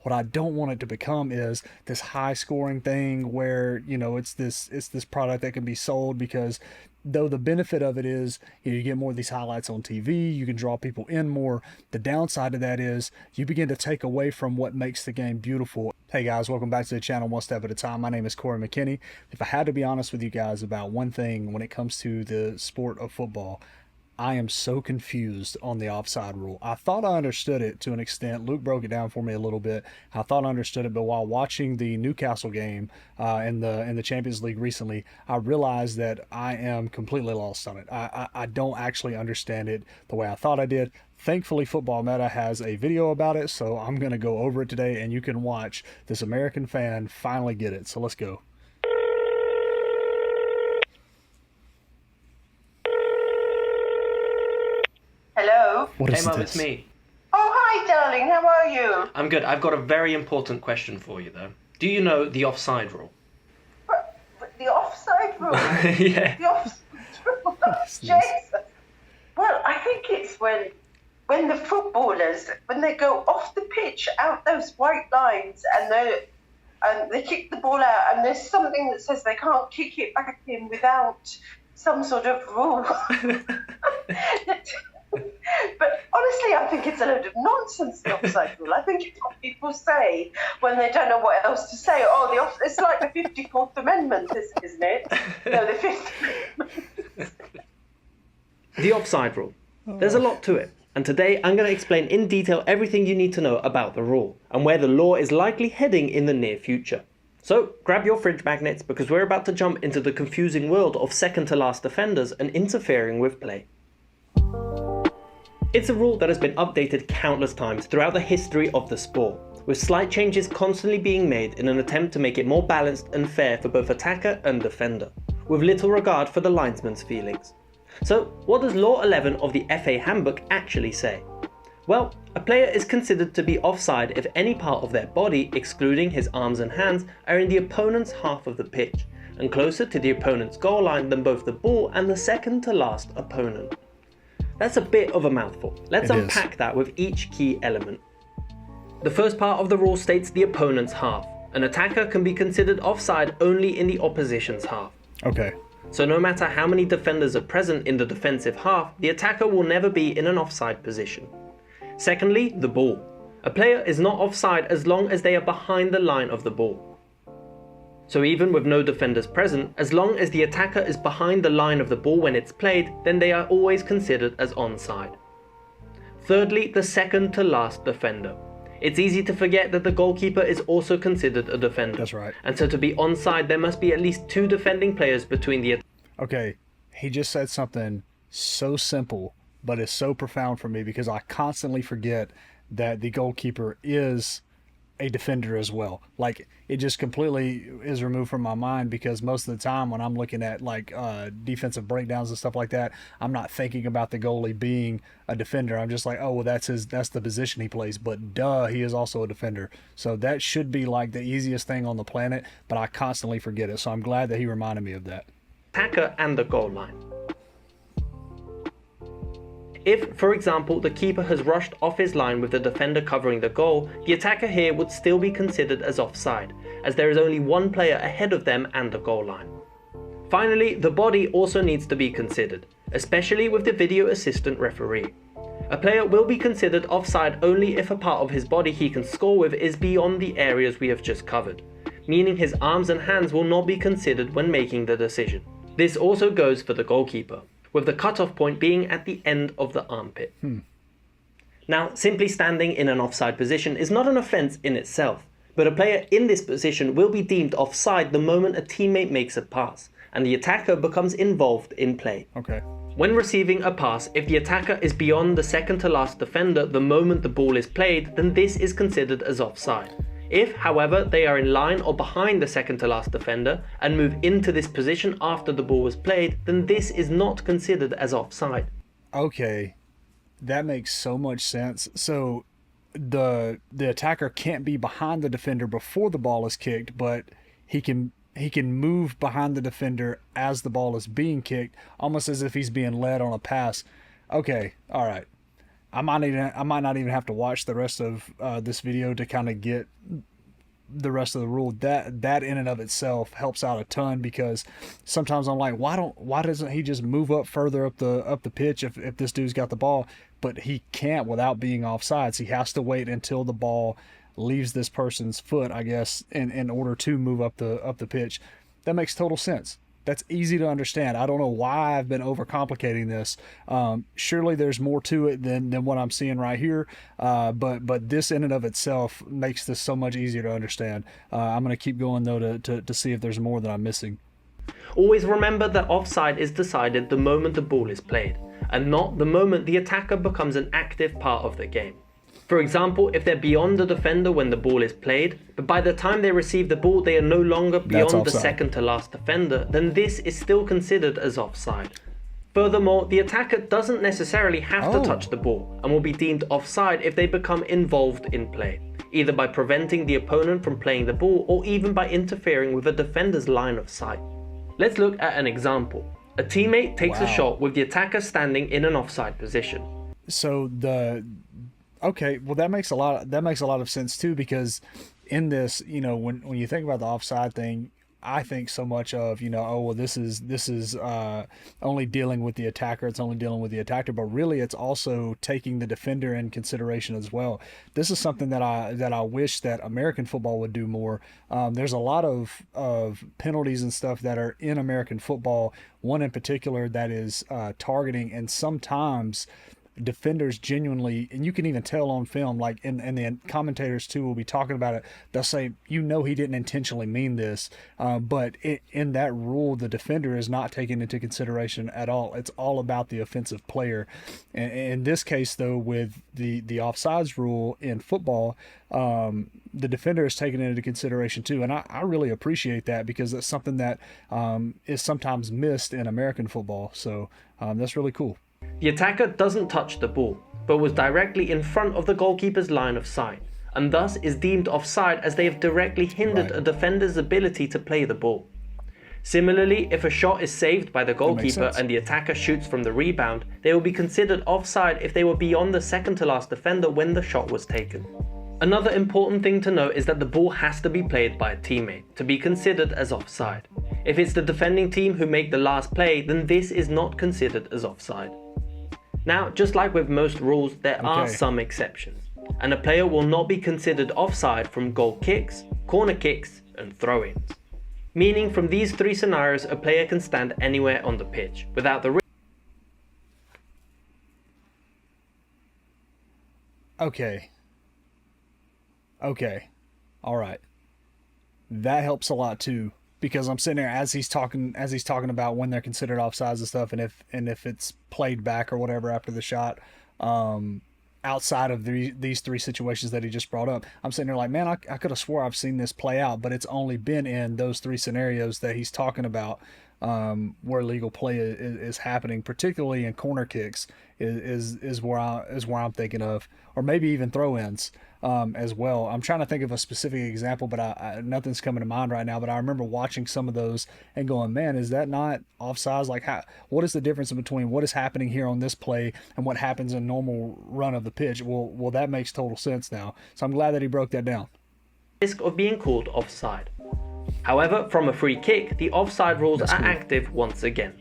What I don't want it to become is this high scoring thing where, it's this product that can be sold because though the benefit of it is you get more of these highlights on TV, you can draw people in more. The downside of that is you begin to take away from what makes the game beautiful. Hey guys, welcome back to the channel One Step at a Time. My name is Corey McKinney. If I had to be honest with you guys about one thing when it comes to the sport of football, I am so confused on the offside rule. I thought I understood it to an extent. Luke broke it down for me a little bit. I thought I understood it, but while watching the Newcastle game in the Champions League recently, I realized that I am completely lost on it. I don't actually understand it the way I thought I did. Thankfully, Football Meta has a video about it, so I'm going to go over it today, and you can watch this American fan finally get it. So let's go. Hello? What Hey is Mum, this? it's me. Oh, hi, darling. How are you? I'm good. I've got a very important question for you, though. Do you know the offside rule? But the offside rule? Yeah. The offside rule? Yes. Jesus. Well, I think it's when the footballers, when they go off the pitch, out those white lines, and they kick the ball out, and there's something that says they can't kick it back in without some sort of rule. But honestly, I think it's a load of nonsense, the offside rule. I think it's what people say when they don't know what else to say. Oh, it's like the 54th Amendment, isn't it? No, the 50th. The offside rule. There's a lot to it. And today I'm going to explain in detail everything you need to know about the rule and where the law is likely heading in the near future. So grab your fridge magnets because we're about to jump into the confusing world of second to last defenders and interfering with play. It's a rule that has been updated countless times throughout the history of the sport, with slight changes constantly being made in an attempt to make it more balanced and fair for both attacker and defender, with little regard for the linesman's feelings. So, what does Law 11 of the FA Handbook actually say? Well, a player is considered to be offside if any part of their body, excluding his arms and hands, are in the opponent's half of the pitch, and closer to the opponent's goal line than both the ball and the second to last opponent. That's a bit of a mouthful. Let's unpack that with each key element. The first part of the rule states the opponent's half. An attacker can be considered offside only in the opposition's half. Okay. So no matter how many defenders are present in the defensive half, the attacker will never be in an offside position. Secondly, the ball. A player is not offside as long as they are behind the line of the ball. So even with no defenders present, as long as the attacker is behind the line of the ball when it's played, then they are always considered as onside. Thirdly, the second to last defender. It's easy to forget that the goalkeeper is also considered a defender. That's right. And so to be onside, there must be at least two defending players between the... Okay, he just said something so simple, but it's so profound for me because I constantly forget that the goalkeeper is a defender as well. Like, it just completely is removed from my mind because most of the time when I'm looking at defensive breakdowns and stuff like that, I'm not thinking about the goalie being a defender. I'm just like, oh well, that's the position he plays, but duh, he is also a defender. So that should be like the easiest thing on the planet, but I constantly forget it. So I'm glad that he reminded me of that. attacker and the goal line. If, for example, the keeper has rushed off his line with the defender covering the goal, the attacker here would still be considered as offside, as there is only one player ahead of them and the goal line. Finally, the body also needs to be considered, especially with the video assistant referee. A player will be considered offside only if a part of his body he can score with is beyond the areas we have just covered, meaning his arms and hands will not be considered when making the decision. This also goes for the goalkeeper, with the cutoff point being at the end of the armpit. Now, simply standing in an offside position is not an offence in itself, but a player in this position will be deemed offside the moment a teammate makes a pass, and the attacker becomes involved in play. Okay. When receiving a pass, if the attacker is beyond the second to last defender the moment the ball is played, then this is considered as offside. If, however, they are in line or behind the second to last defender and move into this position after the ball was played, then this is not considered as offside. Okay, that makes so much sense. So the attacker can't be behind the defender before the ball is kicked, but he can move behind the defender as the ball is being kicked, almost as if he's being led on a pass. Okay, all right. I might not even have to watch the rest of this video to kind of get the rest of the rule. That in and of itself helps out a ton, because sometimes I'm like, why doesn't he just move up further up the pitch if this dude's got the ball? But he can't without being offsides. He has to wait until the ball leaves this person's foot, I guess, in order to move up the pitch. That makes total sense. That's easy to understand. I don't know why I've been overcomplicating this. Surely there's more to it than what I'm seeing right here. But this in and of itself makes this so much easier to understand. I'm going to keep going though to see if there's more that I'm missing. Always remember that offside is decided the moment the ball is played, and not the moment the attacker becomes an active part of the game. For example, if they're beyond the defender when the ball is played, but by the time they receive the ball they are no longer beyond the second to last defender, then this is still considered as offside. Furthermore, the attacker doesn't necessarily have to touch the ball, and will be deemed offside if they become involved in play, either by preventing the opponent from playing the ball or even by interfering with a defender's line of sight. Let's look at an example. A teammate takes a shot with the attacker standing in an offside position. So okay, well that makes a lot of sense too, because in this, when you think about the offside thing, I think so much of, oh well, this is only dealing with the attacker, it's only dealing with the attacker, but really it's also taking the defender in consideration as well. This is something that I wish that American football would do more. There's a lot of penalties and stuff that are in American football. One in particular that is targeting, and sometimes defenders genuinely, and you can even tell on film, like and the commentators too will be talking about it, they'll say, he didn't intentionally mean this, but in that rule the defender is not taken into consideration at all. It's all about the offensive player. And in this case though, with the offsides rule in football, the defender is taken into consideration too, and I really appreciate that, because that's something that is sometimes missed in American football. So that's really cool. The attacker doesn't touch the ball, but was directly in front of the goalkeeper's line of sight, and thus is deemed offside as they have directly hindered a defender's ability to play the ball. Similarly, if a shot is saved by the goalkeeper and the attacker shoots from the rebound, they will be considered offside if they were beyond the second to last defender when the shot was taken. Another important thing to note is that the ball has to be played by a teammate to be considered as offside. If it's the defending team who make the last play, then this is not considered as offside. Now, just like with most rules, there are some exceptions, and a player will not be considered offside from goal kicks, corner kicks, and throw-ins. Meaning, from these three scenarios, a player can stand anywhere on the pitch without the risk. Okay. All right. That helps a lot too, because I'm sitting there as he's talking about when they're considered offsides and stuff, and if it's played back or whatever after the shot, outside of these three situations that he just brought up, I'm sitting there like, man, I could have swore I've seen this play out, but it's only been in those three scenarios that he's talking about, where legal play is happening, particularly in corner kicks is where I'm thinking of, or maybe even throw-ins as well. I'm trying to think of a specific example, but nothing's coming to mind right now. But I remember watching some of those and going, man, is that not offsides? Like, what is the difference between what is happening here on this play and what happens in normal run of the pitch? Well, that makes total sense now. So I'm glad that he broke that down. Risk of being called offside. However, from a free kick, the offside rules are active once again.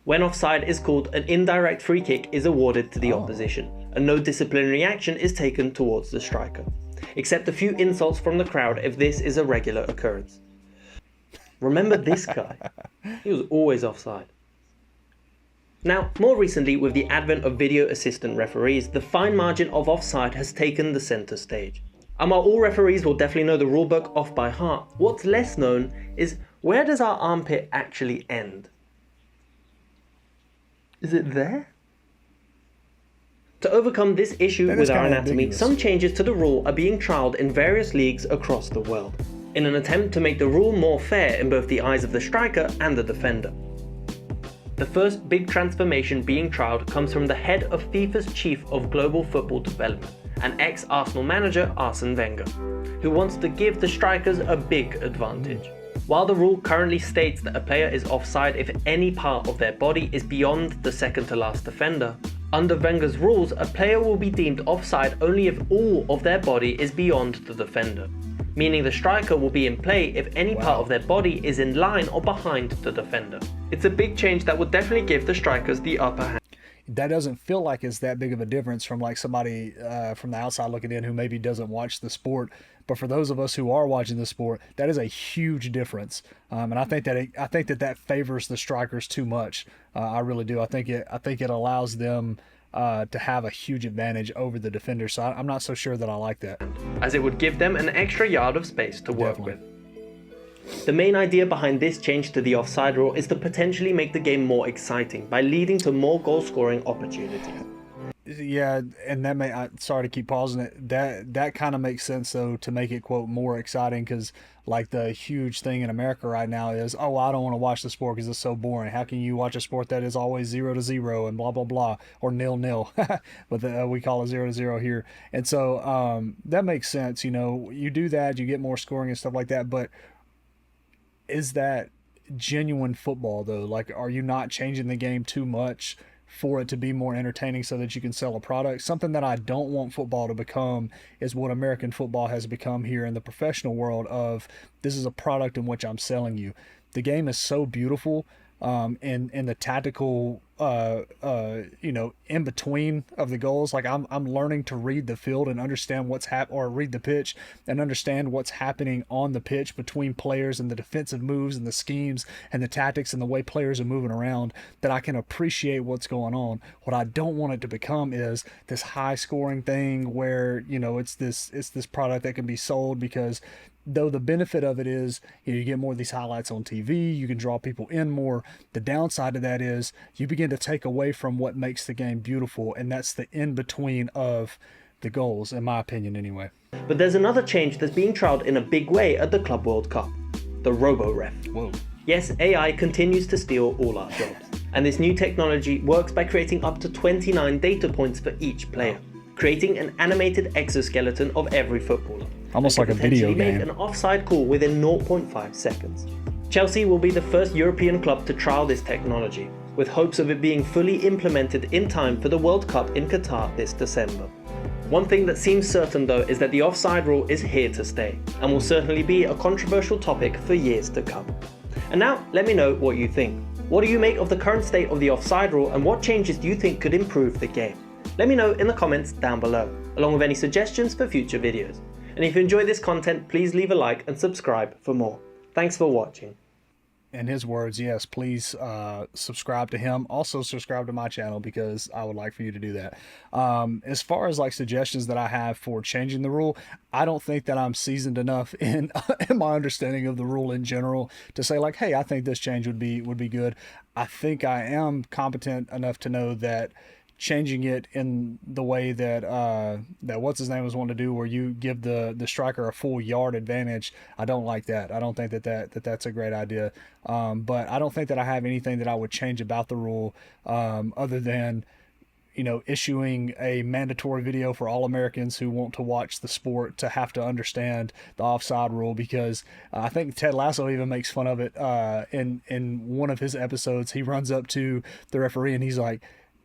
When offside is called, an indirect free kick is awarded to the opposition, and no disciplinary action is taken towards the striker, except a few insults from the crowd if this is a regular occurrence. Remember this guy? He was always offside. Now, more recently, with the advent of video assistant referees, the fine margin of offside has taken the centre stage. And while all referees will definitely know the rulebook off by heart, what's less known is, where does our armpit actually end? Is it there? To overcome this issue with our anatomy, some changes to the rule are being trialled in various leagues across the world, in an attempt to make the rule more fair in both the eyes of the striker and the defender. The first big transformation being trialled comes from the head of FIFA's Chief of Global Football Development, and ex-Arsenal manager Arsene Wenger, who wants to give the strikers a big advantage. While the rule currently states that a player is offside if any part of their body is beyond the second to last defender, Under Wenger's rules, a player will be deemed offside only if all of their body is beyond the defender, meaning the striker will be in play if any part of their body is in line or behind the defender. It's a big change that will definitely give the strikers the upper hand. That doesn't feel like it's that big of a difference from like somebody from the outside looking in who maybe doesn't watch the sport. But for those of us who are watching the sport, that is a huge difference. And I think that favors the strikers too much. I really do. I think it allows them to have a huge advantage over the defenders. So I'm not so sure that I like that. As it would give them an extra yard of space to work with. The main idea behind this change to the offside rule is to potentially make the game more exciting by leading to more goal scoring opportunities. Yeah, and sorry to keep pausing it. That kind of makes sense though, to make it quote more exciting, because like the huge thing in America right now is, oh, I don't want to watch the sport because it's so boring. How can you watch a sport that is always 0-0 and blah blah blah, or 0-0? But we call it 0-0 here. And so that makes sense. You know, you do that, you get more scoring and stuff like that. But is that genuine football though? Like, are you not changing the game too much for it to be more entertaining so that you can sell a product? Something that I don't want football to become is what American football has become here in the professional world of, this is a product in which I'm selling you. The game is so beautiful, and the tactical in between of the goals. Like I'm learning to read the field and understand or read the pitch and understand what's happening on the pitch between players and the defensive moves and the schemes and the tactics and the way players are moving around, that I can appreciate what's going on. What I don't want it to become is this high scoring thing where, it's this product that can be sold because, though the benefit of it is, you get more of these highlights on TV, you can draw people in more. The downside of that is you begin to take away from what makes the game beautiful, and that's the in-between of the goals, in my opinion anyway. But there's another change that's being trialled in a big way at the Club World Cup: the Robo-Ref. Whoa. Yes, AI continues to steal all our jobs, and this new technology works by creating up to 29 data points for each player, creating an animated exoskeleton of every footballer. Almost like a video game. Make an offside call within 0.5 seconds. Chelsea will be the first European club to trial this technology, with hopes of it being fully implemented in time for the World Cup in Qatar this December. One thing that seems certain though is that the offside rule is here to stay, and will certainly be a controversial topic for years to come. And now, let me know what you think. What do you make of the current state of the offside rule, and what changes do you think could improve the game? Let me know in the comments down below, along with any suggestions for future videos. And if you enjoy this content, please leave a like and subscribe for more. Thanks for watching. In his words, yes, please subscribe to him. Also subscribe to my channel, because I would like for you to do that. As far as like suggestions that I have for changing the rule, I don't think that I'm seasoned enough in my understanding of the rule in general to say like, hey, I think this change would be good. I think I am competent enough to know that changing it in the way that what's his name was wanting to do, where you give the striker a full yard advantage, I don't like that. I don't think that's a great idea. But I don't think that I have anything that I would change about the rule, other than issuing a mandatory video for all Americans who want to watch the sport to have to understand the offside rule, because I think Ted Lasso even makes fun of it in one of his episodes. He runs up to the referee and he's like,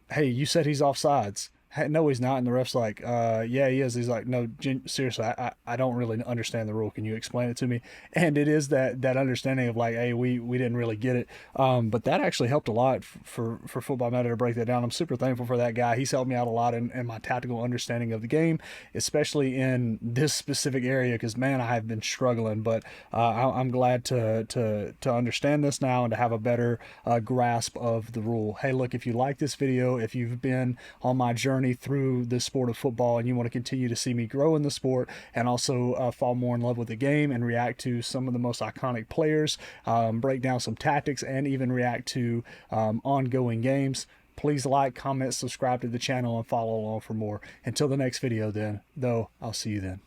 hey, you said he's offsides. Hey, no, he's not. And the ref's like, yeah, he is. He's like, no, seriously, I don't really understand the rule. Can you explain it to me? And it is that understanding of like, hey, we didn't really get it. But that actually helped a lot for Football Meta to break that down. I'm super thankful for that guy. He's helped me out a lot in my tactical understanding of the game, especially in this specific area, because man, I have been struggling. But I'm glad to understand this now and to have a better grasp of the rule. Hey, look, if you like this video, if you've been on my journey through the sport of football and you want to continue to see me grow in the sport and also fall more in love with the game and react to some of the most iconic players, break down some tactics, and even react to ongoing games, please like, comment, subscribe to the channel, and follow along for more. Until the next video then, though, I'll see you then.